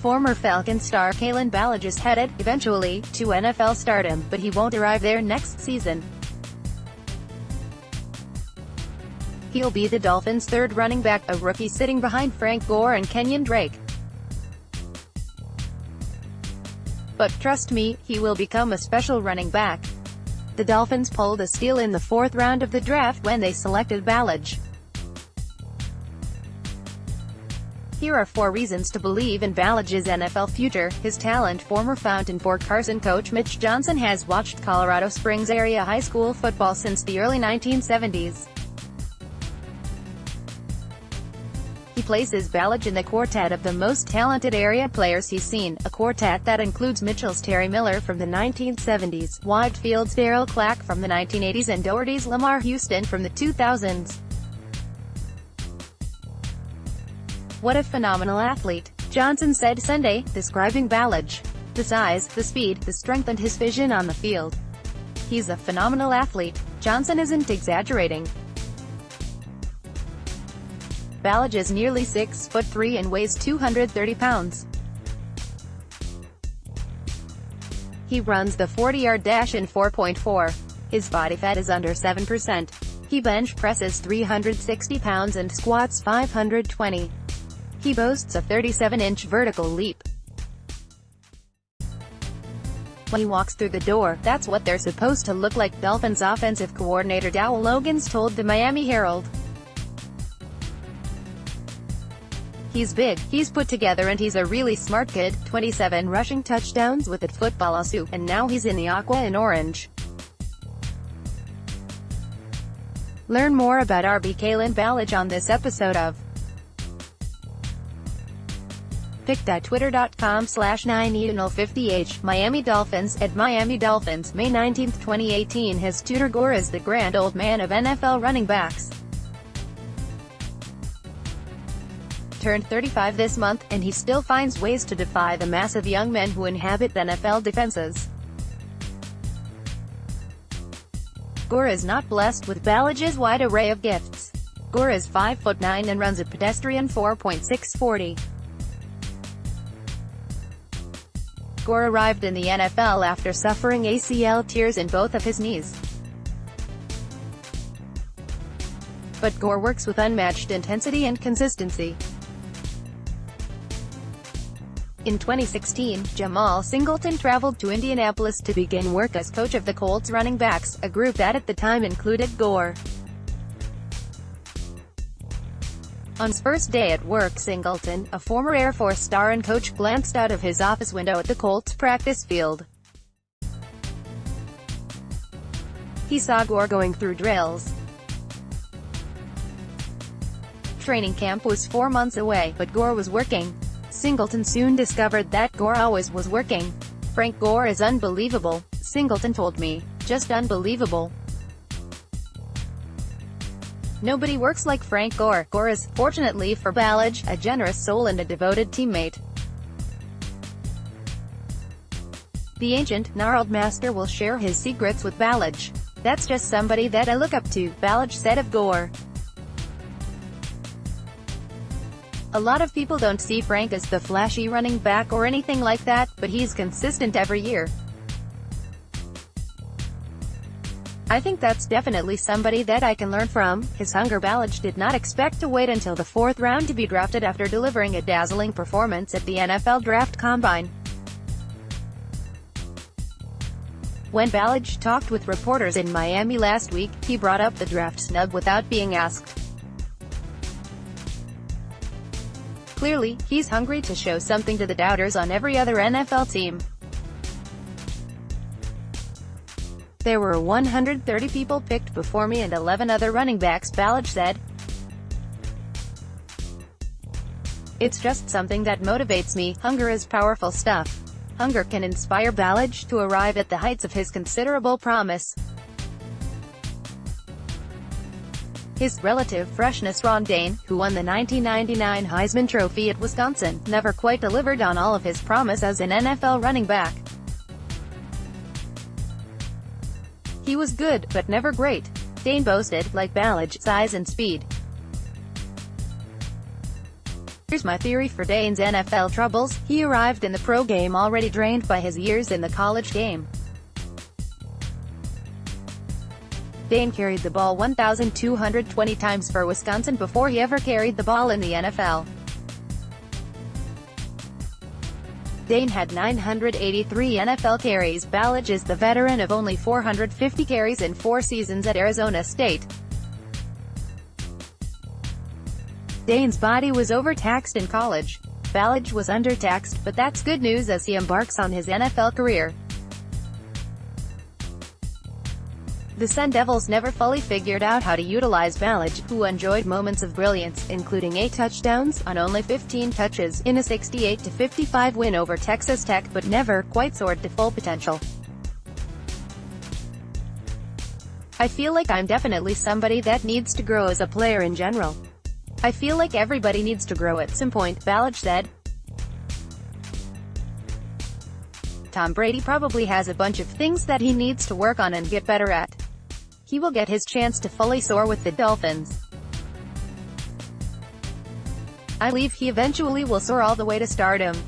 Former Falcon star Kalen Ballage is headed, eventually, to NFL stardom, but he won't arrive there next season. He'll be the Dolphins' third running back, a rookie sitting behind Frank Gore and Kenyan Drake. But trust me, he will become a special running back. The Dolphins pulled a steal in the 4th round of the draft when they selected Ballage. Here are 4 reasons to believe in Ballage's NFL future. His talent. Former Fountain-Fort Carson coach Mitch Johnson has watched Colorado Springs area high school football since the early 1970s. He places Ballage in the quartet of the most talented area players he's seen, a quartet that includes Mitchell's Terry Miller from the 1970s, Whitefield's Darryl Clack from the 1980s and Doherty's Lamar Houston from the 2000s. What a phenomenal athlete, Johnson said Sunday, describing Ballage. The size, the speed, the strength and his vision on the field. He's a phenomenal athlete. Johnson isn't exaggerating. Ballage is nearly 6'3" and weighs 230 pounds. He runs the 40-yard dash in 4.4. His body fat is under 7%. He bench presses 360 pounds and squats 520. He boasts a 37-inch vertical leap. When he walks through the door, that's what they're supposed to look like, Dolphins offensive coordinator Dowell Logans told the Miami Herald. He's big, he's put together and he's a really smart kid. 27 rushing touchdowns with a football IQ, and now he's in the aqua and orange. Learn more about RB Kalen Ballage on this episode of pic.twitter.com/9EDNL50H. Miami Dolphins. At Miami Dolphins, May 19, 2018 has tutored Gore as the grand old man of NFL running backs. Turned 35 this month, and he still finds ways to defy the massive young men who inhabit NFL defenses. Gore is not blessed with Ballage's wide array of gifts. Gore is 5'9" and runs a pedestrian 4.640. Gore arrived in the NFL after suffering ACL tears in both of his knees. But Gore works with unmatched intensity and consistency. In 2016, Jamal Singleton traveled to Indianapolis to begin work as coach of the Colts running backs, a group that at the time included Gore. On his first day at work, Singleton, a former Air Force star and coach, glanced out of his office window at the Colts practice field. He saw Gore going through drills. Training camp was 4 months away, but Gore was working. Singleton soon discovered that Gore always was working. "Frank Gore is unbelievable," Singleton told me. "Just unbelievable. Nobody works like Frank Gore." Gore is, fortunately for Ballage, a generous soul and a devoted teammate. The ancient, gnarled master will share his secrets with Ballage. "That's just somebody that I look up to," Ballage said of Gore. "A lot of people don't see Frank as the flashy running back or anything like that, but he's consistent every year. I think that's definitely somebody that I can learn from." His hunger. Ballage did not expect to wait until the 4th round to be drafted after delivering a dazzling performance at the NFL Draft Combine. When Ballage talked with reporters in Miami last week, he brought up the draft snub without being asked. Clearly, he's hungry to show something to the doubters on every other NFL team. "There were 130 people picked before me and 11 other running backs," Ballage said. "It's just something that motivates me. Hunger is powerful stuff." Hunger can inspire Ballage to arrive at the heights of his considerable promise. His relative freshness. Ron Dayne, who won the 1999 Heisman Trophy at Wisconsin, never quite delivered on all of his promise as an NFL running back. "He was good, but never great," Dayne boasted. Like Ballage, size and speed. Here's my theory for Dane's NFL troubles. He arrived in the pro game already drained by his years in the college game. Dane carried the ball 1,220 times for Wisconsin before he ever carried the ball in the NFL. Dane had 983 NFL carries. Ballage is the veteran of only 450 carries in 4 seasons at Arizona State. Dane's body was overtaxed in college. Ballage was undertaxed, but that's good news as he embarks on his NFL career. The Sun Devils never fully figured out how to utilize Ballage, who enjoyed moments of brilliance, including 8 touchdowns, on only 15 touches, in a 68-55 win over Texas Tech, but never quite soared to full potential. I feel like I'm definitely somebody that needs to grow as a player in general. I feel like everybody needs to grow at some point, Ballage said. Tom Brady probably has a bunch of things that he needs to work on and get better at. He will get his chance to fully soar with the Dolphins. I believe he eventually will soar all the way to stardom.